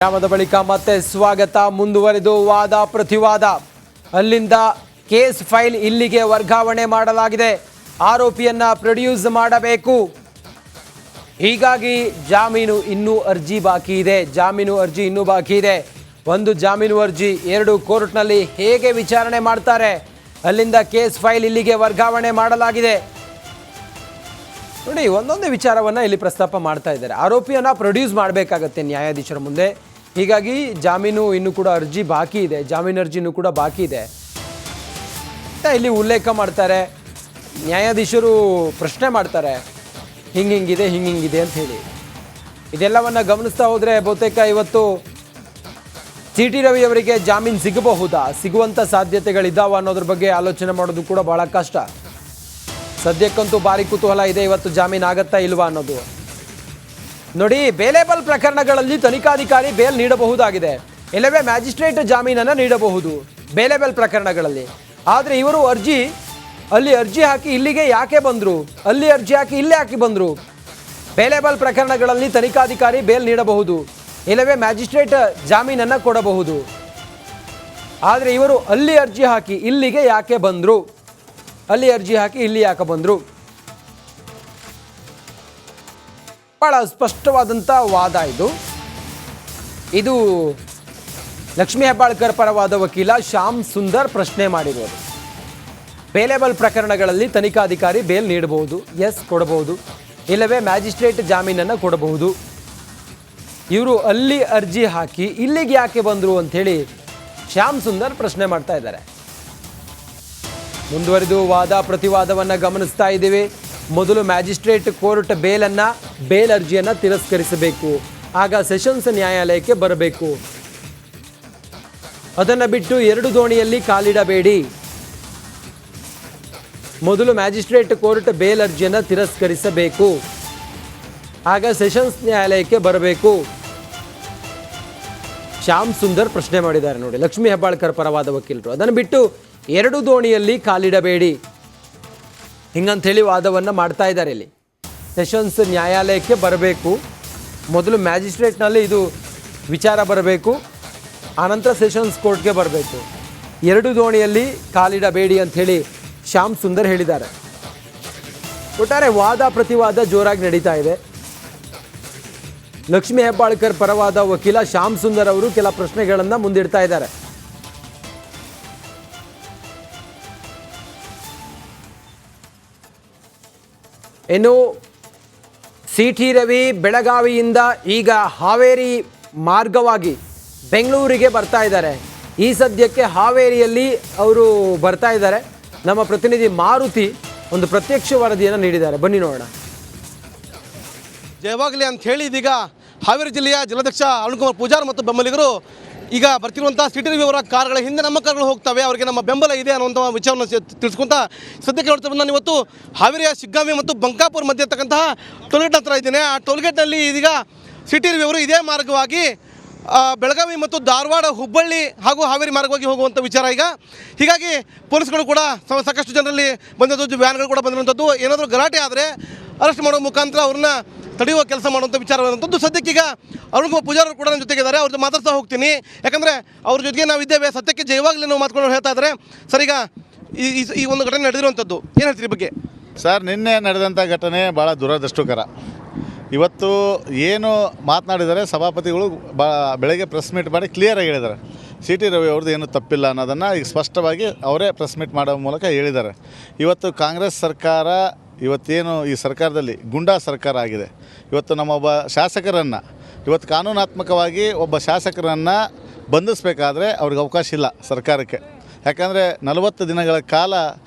ವಿರಾಮದ ಬಳಿಕ ಮತ್ತೆ ಸ್ವಾಗತ. ಮುಂದುವರೆದು ವಾದ ಪ್ರತಿವಾದ. ಅಲ್ಲಿಂದ ಕೇಸ್ ಫೈಲ್ ಇಲ್ಲಿಗೆ ವರ್ಗಾವಣೆ ಮಾಡಲಾಗಿದೆ. ಆರೋಪಿಯನ್ನ ಪ್ರೊಡ್ಯೂಸ್ ಮಾಡಬೇಕು. ಹೀಗಾಗಿ ಜಾಮೀನು ಇನ್ನೂ ಅರ್ಜಿ ಬಾಕಿ ಇದೆ. ಒಂದು ಜಾಮೀನು ಅರ್ಜಿ, ಎರಡು ಕೋರ್ಟ್ನಲ್ಲಿ ಹೇಗೆ ವಿಚಾರಣೆ ಮಾಡ್ತಾರೆ. ಅಲ್ಲಿಂದ ಕೇಸ್ ಫೈಲ್ ಇಲ್ಲಿಗೆ ವರ್ಗಾವಣೆ ಮಾಡಲಾಗಿದೆ. ನೋಡಿ, ಒಂದೊಂದೇ ವಿಚಾರವನ್ನು ಇಲ್ಲಿ ಪ್ರಸ್ತಾಪ ಮಾಡ್ತಾ ಇದ್ದಾರೆ. ಆರೋಪಿಯನ್ನು ಪ್ರೊಡ್ಯೂಸ್ ಮಾಡಬೇಕಾಗತ್ತೆ ನ್ಯಾಯಾಧೀಶರ ಮುಂದೆ. ಹೀಗಾಗಿ ಜಾಮೀನು ಇನ್ನೂ ಕೂಡ ಅರ್ಜಿ ಬಾಕಿ ಇದೆ. ಜಾಮೀನು ಅರ್ಜಿ ಇನ್ನೂ ಕೂಡ ಬಾಕಿ ಇದೆ ಅಂತ ಇಲ್ಲಿ ಉಲ್ಲೇಖ ಮಾಡ್ತಾರೆ. ನ್ಯಾಯಾಧೀಶರು ಪ್ರಶ್ನೆ ಮಾಡ್ತಾರೆ, ಹಿಂಗಿದೆ ಅಂತ ಹೇಳಿ. ಇದೆಲ್ಲವನ್ನು ಗಮನಿಸ್ತಾ ಹೋದರೆ ಬಹುತೇಕ ಇವತ್ತು CT ರವಿ ಅವರಿಗೆ ಜಾಮೀನು ಸಿಗುವಂಥ ಸಾಧ್ಯತೆಗಳಿದ್ದಾವೆ ಅನ್ನೋದ್ರ ಬಗ್ಗೆ ಆಲೋಚನೆ ಮಾಡೋದು ಕೂಡ ಭಾಳ ಕಷ್ಟ. ಸದ್ಯಕ್ಕಂತೂ ಭಾರಿ ಕುತೂಹಲ ಇದೆ, ಇವತ್ತು ಜಾಮೀನು ಆಗತ್ತಾ ಇಲ್ವಾ ಅನ್ನೋದು. ನೋಡಿ, ಬೇಲೇಬಲ್ ಪ್ರಕರಣಗಳಲ್ಲಿ ತನಿಖಾಧಿಕಾರಿ ಬೇಲ್ ನೀಡಬಹುದಾಗಿದೆ, ಇಲ್ಲವೇ ಮ್ಯಾಜಿಸ್ಟ್ರೇಟ್ ಜಾಮೀನನ್ನು ನೀಡಬಹುದು ಬೇಲೇಬಲ್ ಪ್ರಕರಣಗಳಲ್ಲಿ. ಆದರೆ ಇವರು ಅಲ್ಲಿ ಅರ್ಜಿ ಹಾಕಿ ಇಲ್ಲಿಗೆ ಯಾಕೆ ಬಂದರು, ಅಲ್ಲಿ ಅರ್ಜಿ ಹಾಕಿ ಇಲ್ಲೇ ಯಾಕೆ ಬಂದರು? ಬೇಲೇಬಲ್ ಪ್ರಕರಣಗಳಲ್ಲಿ ತನಿಖಾಧಿಕಾರಿ ಬೇಲ್ ನೀಡಬಹುದು, ಇಲ್ಲವೇ ಮ್ಯಾಜಿಸ್ಟ್ರೇಟ್ ಜಾಮೀನನ್ನು ಕೊಡಬಹುದು. ಆದರೆ ಇವರು ಅಲ್ಲಿ ಅರ್ಜಿ ಹಾಕಿ ಇಲ್ಲಿಗೆ ಯಾಕೆ ಬಂದರು, ಬಹಳ ಸ್ಪಷ್ಟವಾದಂಥ ವಾದ ಇದು ಲಕ್ಷ್ಮೀ ಹೆಬ್ಬಾಳ್ಕರ್ ಪರವಾದ ವಕೀಲ ಶ್ಯಾಮ್ ಸುಂದರ್ ಪ್ರಶ್ನೆ ಮಾಡಿರೋದು. ಬೇಲೇಬಲ್ ಪ್ರಕರಣಗಳಲ್ಲಿ ತನಿಖಾಧಿಕಾರಿ ಬೇಲ್ ನೀಡಬಹುದು, ಕೊಡಬಹುದು, ಇಲ್ಲವೇ ಮ್ಯಾಜಿಸ್ಟ್ರೇಟ್ ಜಾಮೀನನ್ನು ಕೊಡಬಹುದು. ಇವರು ಅಲ್ಲಿ ಅರ್ಜಿ ಹಾಕಿ ಇಲ್ಲಿಗೆ ಯಾಕೆ ಬಂದರು ಅಂಥೇಳಿ ಶ್ಯಾಮ್ ಸುಂದರ್ ಪ್ರಶ್ನೆ ಮಾಡ್ತಾ ಇದ್ದಾರೆ. ಮುಂದುವರೆದು ವಾದ ಪ್ರತಿವಾದವನ್ನು ಗಮನಿಸ್ತಾ ಇದ್ದೀವಿ. ಮೊದಲು ಮ್ಯಾಜಿಸ್ಟ್ರೇಟ್ ಕೋರ್ಟ್ ಬೇಲ್ ಅರ್ಜಿಯನ್ನು ತಿರಸ್ಕರಿಸಬೇಕು, ಆಗ ಸೆಷನ್ಸ್ ನ್ಯಾಯಾಲಯಕ್ಕೆ ಬರಬೇಕು. ಅದನ್ನು ಬಿಟ್ಟು ಎರಡು ದೋಣಿಯಲ್ಲಿ ಕಾಲಿಡಬೇಡಿ. ಮೊದಲು ಮ್ಯಾಜಿಸ್ಟ್ರೇಟ್ ಕೋರ್ಟ್ ಬೇಲ್ ಅರ್ಜಿಯನ್ನು ತಿರಸ್ಕರಿಸಬೇಕು, ಆಗ ಸೆಷನ್ಸ್ ನ್ಯಾಯಾಲಯಕ್ಕೆ ಬರಬೇಕು. ಶ್ಯಾಮ್ ಸುಂದರ್ ಪ್ರಶ್ನೆ ಮಾಡಿದ್ದಾರೆ ನೋಡಿ, ಲಕ್ಷ್ಮೀ ಹೆಬ್ಬಾಳ್ಕರ್ ಪರವಾದ ವಕೀಲರು. ಅದನ್ನು ಬಿಟ್ಟು ಎರಡು ದೋಣಿಯಲ್ಲಿ ಕಾಲಿಡಬೇಡಿ ಹಿಂಗಂಥೇಳಿ ವಾದವನ್ನು ಮಾಡ್ತಾ ಇದ್ದಾರೆ. ಇಲ್ಲಿ ಸೆಷನ್ಸ್ ನ್ಯಾಯಾಲಯಕ್ಕೆ ಬರಬೇಕು, ಮೊದಲು ಮ್ಯಾಜಿಸ್ಟ್ರೇಟ್ನಲ್ಲಿ ಇದು ವಿಚಾರ ಬರಬೇಕು, ಆನಂತರ ಸೆಷನ್ಸ್ ಕೋರ್ಟ್ಗೆ ಬರಬೇಕು. ಎರಡು ದೋಣಿಯಲ್ಲಿ ಕಾಲಿಡಬೇಡಿ ಅಂಥೇಳಿ ಶ್ಯಾಮ್ ಸುಂದರ್ ಹೇಳಿದ್ದಾರೆ. ಒಟ್ಟಾರೆ ವಾದ ಪ್ರತಿವಾದ ಜೋರಾಗಿ ನಡೀತಾ ಇದೆ. ಲಕ್ಷ್ಮೀ ಹೆಬ್ಬಾಳ್ಕರ್ ಪರವಾದ ವಕೀಲ ಶ್ಯಾಮ್ ಸುಂದರ್ ಅವರು ಕೆಲ ಪ್ರಶ್ನೆಗಳನ್ನು ಮುಂದಿಡ್ತಾ ಇದ್ದಾರೆ. ಇನ್ನು CT ರವಿ ಬೆಳಗಾವಿಯಿಂದ ಈಗ ಹಾವೇರಿ ಮಾರ್ಗವಾಗಿ ಬೆಂಗಳೂರಿಗೆ ಬರ್ತಾ ಇದ್ದಾರೆ. ಈ ಸದ್ಯಕ್ಕೆ ಹಾವೇರಿಯಲ್ಲಿ ಅವರು ಬರ್ತಾ ಇದ್ದಾರೆ. ನಮ್ಮ ಪ್ರತಿನಿಧಿ ಮಾರುತಿ ಒಂದು ಪ್ರತ್ಯಕ್ಷ ವರದಿಯನ್ನು ನೀಡಿದ್ದಾರೆ, ಬನ್ನಿ ನೋಡೋಣ. ಜಯವಾಗಲಿ ಅಂತ ಹೇಳಿ ಇದೀಗ ಹಾವೇರಿ ಜಿಲ್ಲೆಯ ಜಿಲ್ಲಾಧ್ಯಕ್ಷ ಅರುಣ್ಕುಮಾರ್ ಪೂಜಾರ್ ಮತ್ತು ಬೆಂಬಲಿಗರು ಈಗ ಬರ್ತಿರುವಂಥ CT ರವಿ ಅವರ ಕಾರ್ಗಳ ಹಿಂದೆ ನಮ್ಮ ಕಾರ್ಗಳು ಹೋಗ್ತವೆ, ಅವರಿಗೆ ನಮ್ಮ ಬೆಂಬಲ ಇದೆ ಅನ್ನುವಂಥ ವಿಚಾರವನ್ನು ತಿಳಿಸ್ಕೊಂತ ಸದ್ಯಕ್ಕೆ ನೋಡ್ತಾ ನಾನು ಇವತ್ತು ಹಾವೇರಿಯ ಶಿಗ್ಗಾಂವಿ ಮತ್ತು ಬಂಕಾಪುರ ಮಧ್ಯೆ ಇರ್ತಕ್ಕಂತಹ ಟೋಲ್ಗೇಟ್ ಹತ್ರ ಇದ್ದೇನೆ. ಆ ಟೋಲ್ಗೇಟ್ನಲ್ಲಿ ಇದೀಗ CT ರವಿ ಅವರು ಇದೇ ಮಾರ್ಗವಾಗಿ ಬೆಳಗಾವಿ ಮತ್ತು ಧಾರವಾಡ, ಹುಬ್ಬಳ್ಳಿ ಹಾಗೂ ಹಾವೇರಿ ಮಾರ್ಗವಾಗಿ ಹೋಗುವಂಥ ವಿಚಾರ ಈಗ. ಹೀಗಾಗಿ ಪೊಲೀಸ್ಗಳು ಕೂಡ ಸಾಕಷ್ಟು ಜನರಲ್ಲಿ ಬಂದಿದ್ದು, ವ್ಯಾನ್ಗಳು ಕೂಡ ಬಂದಿರುವಂಥದ್ದು. ಏನಾದರೂ ಗಲಾಟೆ ಆದರೆ ಅರೆಸ್ಟ್ ಮಾಡೋ ಮುಖಾಂತರ ಅವ್ರನ್ನ ತಡೆಯುವ ಕೆಲಸ ಮಾಡುವಂಥ ವಿಚಾರವಾದಂಥದ್ದು. ಸದ್ಯಕ್ಕೀಗ ಅರುಣ್ಕುಮಾರ್ ಪೂಜಾರ್ ಕೂಡ ನನ್ನ ಜೊತೆಗಿದ್ದಾರೆ, ಅವ್ರದ್ದು ಮಾತಾಡ್ತಾ ಹೋಗ್ತೀನಿ. ಯಾಕಂದರೆ ಅವ್ರ ಜೊತೆಗೆ ನಾವಿದ್ದೇವೆ. ಸತ್ಯಕ್ಕೆ ಜಯವಾಗಲಿ ನಾವು ಮಾತುಕೊಂಡು ಹೇಳ್ತಾ ಇದ್ದಾರೆ. ಸರ್, ಈಗ ಈ ಒಂದು ಘಟನೆ ನಡೆದಿರುವಂಥದ್ದು ಏನು ಹೇಳ್ತೀರಿ ಬಗ್ಗೆ? ಸರ್, ನಿನ್ನೆ ನಡೆದಂಥ ಘಟನೆ ಭಾಳ ದುರದೃಷ್ಟಕರ. ಇವತ್ತು ಏನು ಮಾತನಾಡಿದ್ದಾರೆ ಸಭಾಪತಿಗಳು ಬೆಳಗ್ಗೆ ಪ್ರೆಸ್ ಮೀಟ್ ಮಾಡಿ ಕ್ಲಿಯರಾಗಿ ಹೇಳಿದ್ದಾರೆ. CT ರವಿ ಅವ್ರದ್ದು ಏನು ತಪ್ಪಿಲ್ಲ ಅನ್ನೋದನ್ನು ಈಗ ಸ್ಪಷ್ಟವಾಗಿ ಅವರೇ ಪ್ರೆಸ್ ಮೀಟ್ ಮಾಡೋ ಮೂಲಕ ಹೇಳಿದ್ದಾರೆ. ಇವತ್ತು ಕಾಂಗ್ರೆಸ್ ಸರ್ಕಾರ ಇವತ್ತೇನು ಈ ಸರ್ಕಾರದಲ್ಲಿ ಗುಂಡಾ ಸರ್ಕಾರ ಆಗಿದೆ. ಇವತ್ತು ನಮ್ಮೊಬ್ಬ ಶಾಸಕರನ್ನು ಇವತ್ತು ಕಾನೂನಾತ್ಮಕವಾಗಿ ಒಬ್ಬ ಶಾಸಕರನ್ನು ಬಂಧಿಸಬೇಕಾದ್ರೆ ಅವ್ರಿಗೆ ಅವಕಾಶ ಇಲ್ಲ ಸರ್ಕಾರಕ್ಕೆ. ಯಾಕಂದರೆ 40 ದಿನಗಳ ಕಾಲ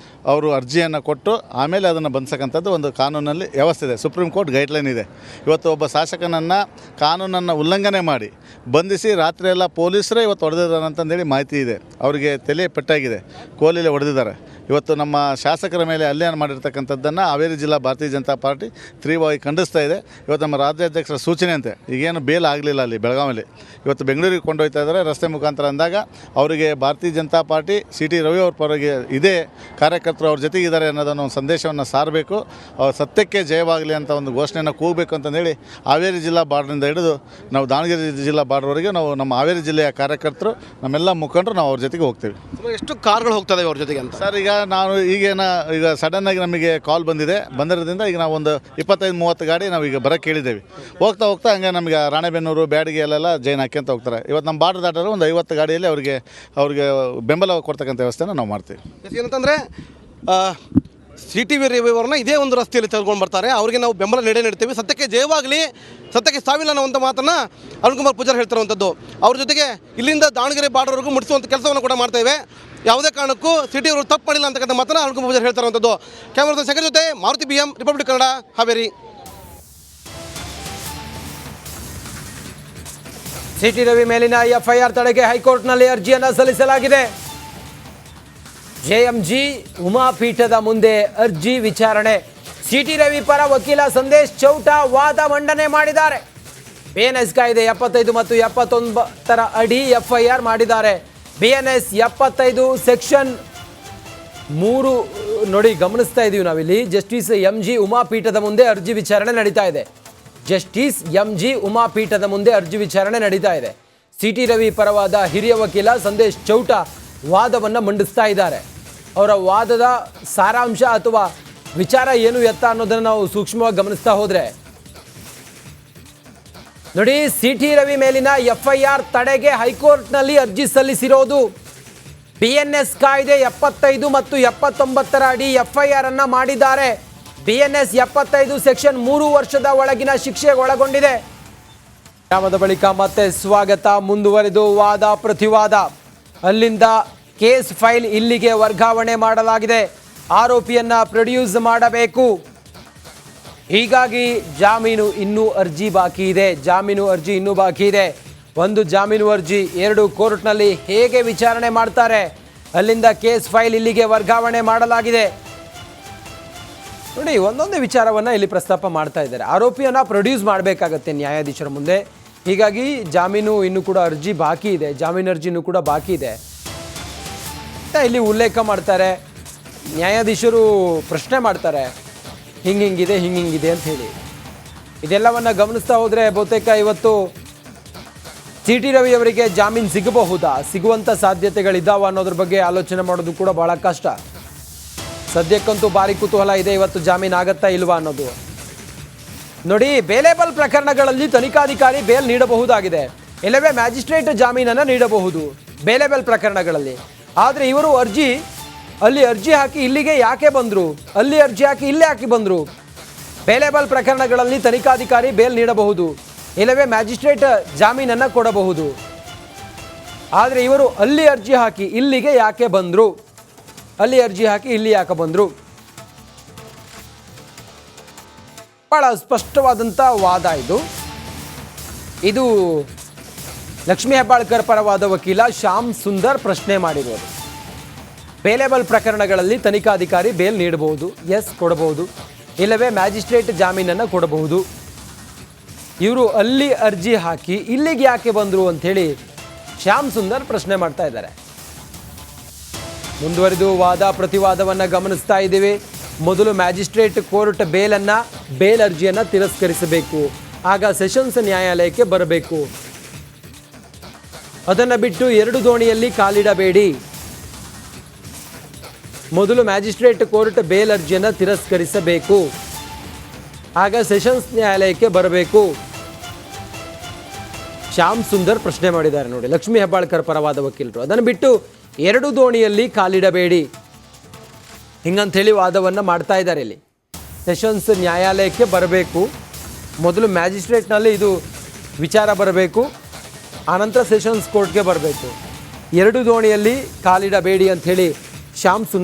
ಅವರು ಅರ್ಜಿಯನ್ನು ಕೊಟ್ಟು ಆಮೇಲೆ ಅದನ್ನು ಬಂಧಿಸಕ್ಕಂಥದ್ದು ಒಂದು ಕಾನೂನಲ್ಲಿ ವ್ಯವಸ್ಥೆ ಇದೆ, ಸುಪ್ರೀಂ ಕೋರ್ಟ್ ಗೈಡ್ಲೈನ್ ಇದೆ. ಇವತ್ತು ಒಬ್ಬ ಶಾಸಕನನ್ನು ಕಾನೂನನ್ನು ಉಲ್ಲಂಘನೆ ಮಾಡಿ ಬಂಧಿಸಿ ರಾತ್ರಿಯೆಲ್ಲ ಪೊಲೀಸರೇ ಇವತ್ತು ಹೊಡೆದಿದ್ದಾರೆ ಅಂತಂದೇಳಿ ಮಾಹಿತಿ ಇದೆ. ಅವರಿಗೆ ತಲೆ ಪೆಟ್ಟಾಗಿದೆ, ಕೋಲಿಲೆ ಹೊಡೆದಿದ್ದಾರೆ. ಇವತ್ತು ನಮ್ಮ ಶಾಸಕರ ಮೇಲೆ ಹಲ್ಲೆಯನ್ನು ಮಾಡಿರ್ತಕ್ಕಂಥದ್ದನ್ನು ಹಾವೇರಿ ಜಿಲ್ಲಾ ಭಾರತೀಯ ಜನತಾ ಪಾರ್ಟಿ ತೀವ್ರವಾಗಿ ಖಂಡಿಸ್ತಾ ಇದೆ. ಇವತ್ತು ನಮ್ಮ ರಾಜ್ಯಾಧ್ಯಕ್ಷರ ಸೂಚನೆಯಂತೆ ಈಗೇನು ಬೇಲ್ ಆಗಲಿಲ್ಲ ಅಲ್ಲಿ ಬೆಳಗಾವಿಯಲ್ಲಿ, ಇವತ್ತು ಬೆಂಗಳೂರಿಗೆ ಕೊಂಡೊಯ್ತಾ ಇದ್ದಾರೆ ರಸ್ತೆ ಮುಖಾಂತರ ಅಂದಾಗ ಅವರಿಗೆ ಭಾರತೀಯ ಜನತಾ ಪಾರ್ಟಿ ಸಿ.ಟಿ. ರವಿ ಅವ್ರ ಪರವಾಗಿ ಇದೇ ಕಾರ್ಯಕರ್ತರು ಅವ್ರ ಜೊತೆಗಿದ್ದಾರೆ ಅನ್ನೋದನ್ನು ಒಂದು ಸಂದೇಶವನ್ನು ಸಾರಬೇಕು. ಅವ್ರ ಸತ್ಯಕ್ಕೆ ಜಯವಾಗಲಿ ಅಂತ ಒಂದು ಘೋಷಣೆಯನ್ನು ಕೂಗಬೇಕು ಅಂತಂದೇಳಿ ಹಾವೇರಿ ಜಿಲ್ಲಾ ಬಾರ್ಡ್ರಿಂದ ಹಿಡಿದು ನಾವು ದಾವಣಗೆರೆ ಜಿಲ್ಲಾ ಬಾರ್ಡ್ವರೆಗೆ ನಾವು ನಮ್ಮ ಹಾವೇರಿ ಜಿಲ್ಲೆಯ ಕಾರ್ಯಕರ್ತರು ನಮ್ಮೆಲ್ಲ ಮುಖಂಡರು ನಾವು ಅವ್ರ ಜೊತೆಗೆ ಹೋಗ್ತೀವಿ. ಎಷ್ಟು ಕಾರ್ಗಳು ಹೋಗ್ತಾ ಇದಾವೆ ಅವ್ರ ಜೊತೆಗೆ ಅಂತ ಸರ್? ಈಗ ನಾವು ಈಗ ಸಡನ್ನಾಗಿ ನಮಗೆ ಕಾಲ್ ಬಂದಿರೋದ್ರಿಂದ ಈಗ ನಾವು ಒಂದು 25-30 ಗಾಡಿ ನಾವು ಈಗ ಬರೋಕ್ಕೆ ಕೇಳಿದ್ದೇವೆ. ಹೋಗ್ತಾ ಹಂಗೆ ನಮಗೆ ರಾಣೆಬೆನ್ನೂರು ಬ್ಯಾಡಗಿ ಅಲ್ಲೆಲ್ಲ ಜೈನ್ ಹಾಕ್ಯಂತ ಹೋಗ್ತಾರೆ. ಇವತ್ತು ನಮ್ಮ ಬಾರ್ಡರ್ ದಾಟರು ಒಂದು 50 ಗಾಡಿಯಲ್ಲಿ ಅವ್ರಿಗೆ ಬೆಂಬಲ ಕೊಡ್ತಕ್ಕಂಥ ವ್ಯವಸ್ಥೆನ ನಾವು ಮಾಡ್ತೀವಿ. ಏನಂತಂದರೆ ಸಿ.ಟಿ. ರವಿ ಅವರನ್ನ ಇದೇ ಒಂದು ರಸ್ತೆಯಲ್ಲಿ ತೆಗೆದುಕೊಂಡು ಬರ್ತಾರೆ, ಅವರಿಗೆ ನಾವು ಬೆಂಬಲ ನೀಡ್ತೀವಿ. ಸತ್ಯಕ್ಕೆ ಜಯವಾಗಲಿ, ಸತ್ಯಕ್ಕೆ ಸಾವಿಲ್ಲ ಅನ್ನುವಂಥ ಮಾತನ್ನು ಅರುಣ್ ಕುಮಾರ್ ಪೂಜಾರಿ ಹೇಳ್ತಿರುವಂಥದ್ದು. ಅವ್ರ ಜೊತೆಗೆ ಇಲ್ಲಿಂದ ದಾವಣಗೆರೆ ಬಾರ್ಡರ್ವರೆಗೂ ಮುಟ್ಟಿಸುವಂಥ ಕೆಲಸವನ್ನು ಕೂಡ ಮಾಡ್ತೇವೆ. ಯಾವುದೇ ಕಾರಣಕ್ಕೂ ಸಿ.ಟಿ. ಅವರು ತಪ್ಪು ಮಾಡಿಲ್ಲ ಅಂತಕ್ಕಂಥ ಮಾತನ್ನು ಅರುಣ್ ಕುಮಾರ್ ಪೂಜಾರಿ ಹೇಳ್ತಿರುವಂಥದ್ದು. ಕ್ಯಾಮರಾ ಶಂಕರ್ ಜೊತೆ Maruti BM, republic Kannada, Haveri. CT. Ravi ಮೇಲಿನ FIR ತಡೆಗೆ ಹೈಕೋರ್ಟ್ನಲ್ಲಿ ಅರ್ಜಿಯನ್ನು ಸಲ್ಲಿಸಲಾಗಿದೆ. JMG ಉಮಾಪೀಠದ ಮುಂದೆ ಅರ್ಜಿ ವಿಚಾರಣೆ. ಸಿ.ಟಿ. ರವಿ ಪರ ವಕೀಲ ಸಂದೇಶ್ ಚೌಟ ವಾದ ಮಂಡನೆ ಮಾಡಿದ್ದಾರೆ. BNS ಕಾಯ್ದೆ 75 ಮತ್ತು 79 ಅಡಿ FIR ಮಾಡಿದ್ದಾರೆ. BNS 75 ಸೆಕ್ಷನ್ 3 ನೋಡಿ ಗಮನಿಸ್ತಾ ಇದ್ದೀವಿ ನಾವಿಲ್ಲಿ. ಜಸ್ಟಿಸ್ MG ಉಮಾಪೀಠದ ಮುಂದೆ ಅರ್ಜಿ ವಿಚಾರಣೆ ನಡೀತಾ ಇದೆ. ಜಸ್ಟಿಸ್ MG ಉಮಾಪೀಠದ ಮುಂದೆ ಅರ್ಜಿ ವಿಚಾರಣೆ ನಡೀತಾ ಇದೆ. ಸಿ.ಟಿ. ರವಿ ಪರವಾದ ಹಿರಿಯ ವಕೀಲ ಸಂದೇಶ್ ಚೌಟ ವಾದವನ್ನು ಮಂಡಿಸ್ತಾ ಇದ್ದಾರೆ. ಅವರ ವಾದದ ಸಾರಾಂಶ ಅಥವಾ ವಿಚಾರ ಏನು ಎತ್ತ ಅನ್ನೋದನ್ನು ನಾವು ಸೂಕ್ಷ್ಮವಾಗಿ ಗಮನಿಸ್ತಾ ಹೋದರೆ ನೋಡಿ, ಸಿ.ಟಿ. ರವಿ ಮೇಲಿನ FIR ತಡೆಗೆ ಹೈಕೋರ್ಟ್ನಲ್ಲಿ ಅರ್ಜಿ ಸಲ್ಲಿಸಿರೋದು. BNS ಕಾಯ್ದೆ 75 ಮತ್ತು 79 ಅಡಿ FIR ಅನ್ನು ಮಾಡಿದ್ದಾರೆ. BNS 75 ಸೆಕ್ಷನ್ 3 ವರ್ಷದ ಒಳಗಿನ ಶಿಕ್ಷೆಗೆ ಒಳಗೊಂಡಿದೆ. ಗ್ರಾಮದ ಬಳಿಕ ಮತ್ತೆ ಸ್ವಾಗತ. ಮುಂದುವರೆದು ವಾದ ಪ್ರತಿವಾದ. ಅಲ್ಲಿಂದ ಕೇಸ್ ಫೈಲ್ ಇಲ್ಲಿಗೆ ವರ್ಗಾವಣೆ ಮಾಡಲಾಗಿದೆ. ಆರೋಪಿಯನ್ನ ಪ್ರೊಡ್ಯೂಸ್ ಮಾಡಬೇಕು. ಹೀಗಾಗಿ ಜಾಮೀನು ಇನ್ನೂ ಅರ್ಜಿ ಬಾಕಿ ಇದೆ. ಜಾಮೀನು ಅರ್ಜಿ ಇನ್ನೂ ಬಾಕಿ ಇದೆ. ಒಂದು ಜಾಮೀನು ಅರ್ಜಿ, 2 ಕೋರ್ಟ್ನಲ್ಲಿ ಹೇಗೆ ವಿಚಾರಣೆ ಮಾಡ್ತಾರೆ. ಅಲ್ಲಿಂದ ಕೇಸ್ ಫೈಲ್ ಇಲ್ಲಿಗೆ ವರ್ಗಾವಣೆ ಮಾಡಲಾಗಿದೆ. ನೋಡಿ, ಒಂದೊಂದೇ ವಿಚಾರವನ್ನು ಇಲ್ಲಿ ಪ್ರಸ್ತಾಪ ಮಾಡ್ತಾ ಇದ್ದಾರೆ. ಆರೋಪಿಯನ್ನು ಪ್ರೊಡ್ಯೂಸ್ ಮಾಡಬೇಕಾಗತ್ತೆ ನ್ಯಾಯಾಧೀಶರ ಮುಂದೆ. ಹೀಗಾಗಿ ಜಾಮೀನು ಇನ್ನೂ ಕೂಡ ಅರ್ಜಿ ಬಾಕಿ ಇದೆ. ಜಾಮೀನು ಅರ್ಜಿನೂ ಕೂಡ ಬಾಕಿ ಇದೆ ಅಂತ ಇಲ್ಲಿ ಉಲ್ಲೇಖ ಮಾಡ್ತಾರೆ. ನ್ಯಾಯಾಧೀಶರು ಪ್ರಶ್ನೆ ಮಾಡ್ತಾರೆ, ಹಿಂಗಿಂಗಿದೆ ಅಂತ ಹೇಳಿ. ಇದೆಲ್ಲವನ್ನು ಗಮನಿಸ್ತಾ ಹೋದರೆ ಬಹುತೇಕ ಇವತ್ತು ಸಿ.ಟಿ. ರವಿ ಅವರಿಗೆ ಜಾಮೀನು ಸಿಗಬಹುದಾ, ಸಿಗುವಂಥ ಸಾಧ್ಯತೆಗಳಿದ್ದಾವ ಅನ್ನೋದ್ರ ಬಗ್ಗೆ ಆಲೋಚನೆ ಮಾಡೋದು ಕೂಡ ಬಹಳ ಕಷ್ಟ. ಸದ್ಯಕ್ಕಂತೂ ಭಾರಿ ಕುತೂಹಲ ಇದೆ, ಇವತ್ತು ಜಾಮೀನು ಆಗತ್ತಾ ಇಲ್ವಾ ಅನ್ನೋದು. ನೋಡಿ, ಬೇಲೇಬಲ್ ಪ್ರಕರಣಗಳಲ್ಲಿ ತನಿಖಾಧಿಕಾರಿ ಬೇಲ್ ನೀಡಬಹುದಾಗಿದೆ, ಇಲ್ಲವೇ ಮ್ಯಾಜಿಸ್ಟ್ರೇಟ್ ಜಾಮೀನನ್ನು ನೀಡಬಹುದು ಬೇಲೇಬಲ್ ಪ್ರಕರಣಗಳಲ್ಲಿ. ಆದರೆ ಇವರು ಅಲ್ಲಿ ಅರ್ಜಿ ಹಾಕಿ ಇಲ್ಲಿಗೆ ಯಾಕೆ ಬಂದರು, ಅಲ್ಲಿ ಅರ್ಜಿ ಹಾಕಿ ಇಲ್ಲೇ ಯಾಕೆ ಬಂದರು? ಬೇಲೇಬಲ್ ಪ್ರಕರಣಗಳಲ್ಲಿ ತನಿಖಾಧಿಕಾರಿ ಬೇಲ್ ನೀಡಬಹುದು, ಇಲ್ಲವೇ ಮ್ಯಾಜಿಸ್ಟ್ರೇಟ್ ಜಾಮೀನನ್ನು ಕೊಡಬಹುದು. ಆದರೆ ಇವರು ಅಲ್ಲಿ ಅರ್ಜಿ ಹಾಕಿ ಇಲ್ಲಿಗೆ ಯಾಕೆ ಬಂದರು, ಅಲ್ಲಿ ಅರ್ಜಿ ಹಾಕಿ ಇಲ್ಲಿ ಯಾಕೆ ಬಂದರು? ಬಹಳ ಸ್ಪಷ್ಟವಾದಂಥ ವಾದ ಇದು ಲಕ್ಷ್ಮೀ ಹೆಬ್ಬಾಳ್ಕರ್ ಪರವಾದ ವಕೀಲ ಶ್ಯಾಮ್ ಸುಂದರ್ ಪ್ರಶ್ನೆ ಮಾಡಿರೋದು. ಬೇಲೇಬಲ್ ಪ್ರಕರಣಗಳಲ್ಲಿ ತನಿಖಾಧಿಕಾರಿ ಬೇಲ್ ನೀಡಬಹುದು, ಎಸ್ ಕೊಡಬಹುದು, ಇಲ್ಲವೇ ಮ್ಯಾಜಿಸ್ಟ್ರೇಟ್ ಜಾಮೀನನ್ನು ಕೊಡಬಹುದು. ಇವರು ಅಲ್ಲಿ ಅರ್ಜಿ ಹಾಕಿ ಇಲ್ಲಿಗೆ ಯಾಕೆ ಬಂದರು ಅಂಥೇಳಿ ಶ್ಯಾಮ್ ಸುಂದರ್ ಪ್ರಶ್ನೆ ಮಾಡ್ತಾ ಇದ್ದಾರೆ. ಮುಂದುವರೆದು ವಾದ ಪ್ರತಿವಾದವನ್ನು ಗಮನಿಸ್ತಾ ಇದ್ದೀವಿ. ಮೊದಲು ಮ್ಯಾಜಿಸ್ಟ್ರೇಟ್ ಕೋರ್ಟ್ ಬೇಲ್ ಅರ್ಜಿಯನ್ನು ತಿರಸ್ಕರಿಸಬೇಕು, ಆಗ ಸೆಷನ್ಸ್ ನ್ಯಾಯಾಲಯಕ್ಕೆ ಬರಬೇಕು. ಅದನ್ನು ಬಿಟ್ಟು 2 ದೋಣಿಯಲ್ಲಿ ಕಾಲಿಡಬೇಡಿ. ಮೊದಲು ಮ್ಯಾಜಿಸ್ಟ್ರೇಟ್ ಕೋರ್ಟ್ ಬೇಲ್ ಅರ್ಜಿಯನ್ನು ತಿರಸ್ಕರಿಸಬೇಕು, ಆಗ ಸೆಷನ್ಸ್ ನ್ಯಾಯಾಲಯಕ್ಕೆ ಬರಬೇಕು. ಶ್ಯಾಮ್ ಸುಂದರ್ ಪ್ರಶ್ನೆ ಮಾಡಿದ್ದಾರೆ ನೋಡಿ, ಲಕ್ಷ್ಮೀ ಹೆಬ್ಬಾಳ್ಕರ್ ಪರವಾದ ವಕೀಲರು. ಅದನ್ನು ಬಿಟ್ಟು 2 ದೋಣಿಯಲ್ಲಿ ಕಾಲಿಡಬೇಡಿ ಹಿಂಗಂಥೇಳಿ ವಾದವನ್ನು ಮಾಡ್ತಾ ಇದ್ದಾರೆ. ಇಲ್ಲಿ ಸೆಷನ್ಸ್ ನ್ಯಾಯಾಲಯಕ್ಕೆ ಬರಬೇಕು, ಮೊದಲು ಮ್ಯಾಜಿಸ್ಟ್ರೇಟ್ನಲ್ಲಿ ಇದು ವಿಚಾರ ಬರಬೇಕು, ಆನಂತರ ಸೆಷನ್ಸ್ ಕೋರ್ಟ್ಗೆ ಬರಬೇಕು. 2 ದೋಣಿಯಲ್ಲಿ ಕಾಲಿಡಬೇಡಿ ಅಂಥೇಳಿ ಶ್ಯಾಮ್ ಸುಂದರ್